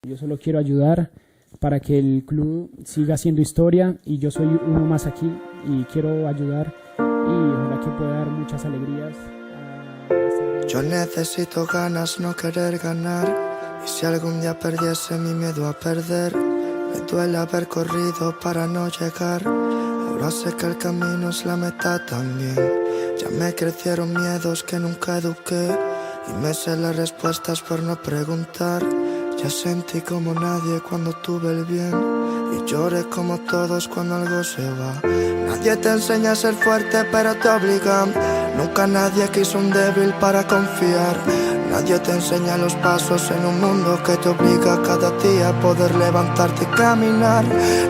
Yo solo quiero ayudar para que el club siga haciendo historia y yo soy uno más aquí y quiero ayudar y ojalá que pueda dar muchas alegrías. Yo necesito ganas, no querer ganar. Y si algún día perdiese mi miedo a perder, me duele haber corrido para no llegar. Ahora sé que el camino es la meta también. Ya me crecieron miedos que nunca eduqué y me sé las respuestas por no preguntar. Ya sentí como nadie cuando tuve el bien y lloré como todos cuando algo se va. Nadie te enseña a ser fuerte pero te obligan. Nunca nadie quiso un débil para confiar. Nadie te enseña los pasos en un mundo que te obliga cada día a poder levantarte y caminar.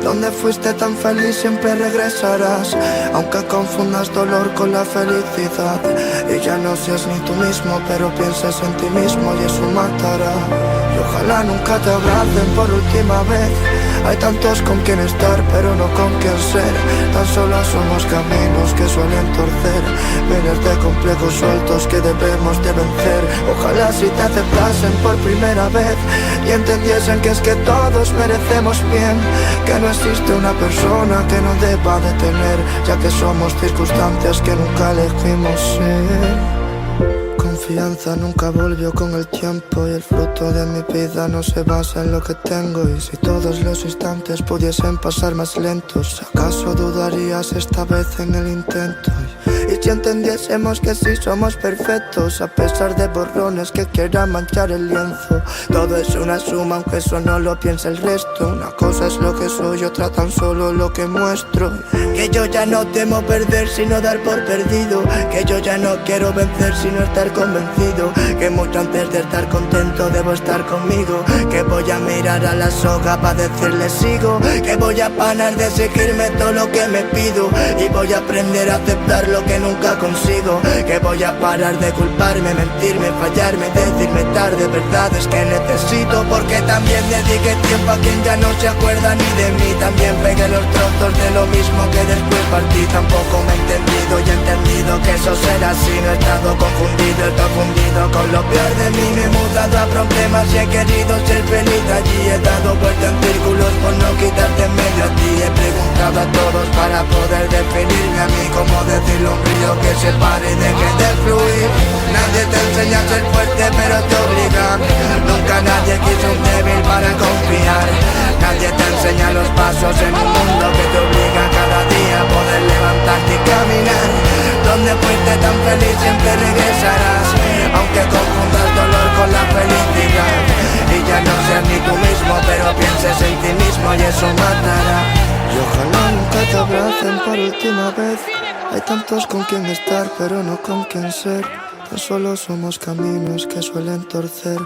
Donde fuiste tan feliz siempre regresarás, aunque confundas dolor con la felicidad. Y ya no seas ni tú mismo, pero pienses en ti mismo y eso matará. Y ojalá nunca te abracen por última vez. Hay tantos con quien estar, pero no con quien ser. Tan solo somos caminos que suelen torcer, miles de complejos sueltos que debemos de vencer. Ojalá si te aceptasen por primera vez y entendiesen que es que todos merecemos bien, que no existe una persona que no deba de tener, ya que somos circunstancias que nunca elegimos ser. Confianza nunca volvió con el tiempo y el fruto de mi vida no se basa en lo que tengo. Y si todos los instantes pudiesen pasar más lentos, ¿acaso dudarías esta vez en el intento? Y si entendiésemos que sí somos perfectos, a pesar de borrones que quieran manchar el lienzo, todo es una suma aunque eso no lo piensa el resto. Una cosa es lo que soy, otra tan solo lo que muestro. Que yo ya no temo perder sino dar por perdido, que yo ya no quiero vencer sino estar convencido, que mucho antes de estar contento debo estar conmigo, que voy a mirar a la soga para decirle sigo, que voy a parar de exigirme todo lo que me pido y voy a aprender a aceptar lo que nunca consigo, que voy a parar de culparme, mentirme, fallarme, decirme tarde verdades que necesito, porque también dediqué tiempo a quien ya no se acuerda ni de mí, también pegué los trozos de lo mismo que después partí, tampoco me he entendido y he entendido que eso será así, no he estado confundido, estoy fundido con lo peor de mí, me he mudado a problemas y he querido ser feliz allí, he dado vuelta en círculos por no quitarte en medio a ti, he preguntado a todos para poder definirme a mí, como decirlo a un río que se pare y deje de fluir. Nadie te enseña a ser fuerte pero te obligan, nunca nadie quiso un débil para confiar. Nadie te enseña los pasos en un mundo que te obliga cada día a poder levantarte y caminar. Donde fuiste tan feliz siempre regresarás, aunque confundas dolor con la felicidad. Y ya no seas ni tú mismo, pero pienses en ti mismo y eso matará. Y ojalá nunca te abracen por última vez. Hay tantos con quien estar, pero no con quien ser. Tan solo somos caminos que suelen torcer,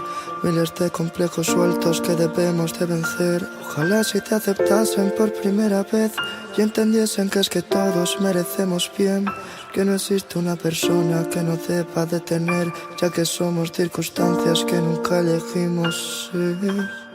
miles de complejos sueltos que debemos de vencer. Ojalá si te aceptasen por primera vez y entendiesen que es que todos merecemos bien, que no existe una persona que no deba de tener, ya que somos circunstancias que nunca elegimos ser.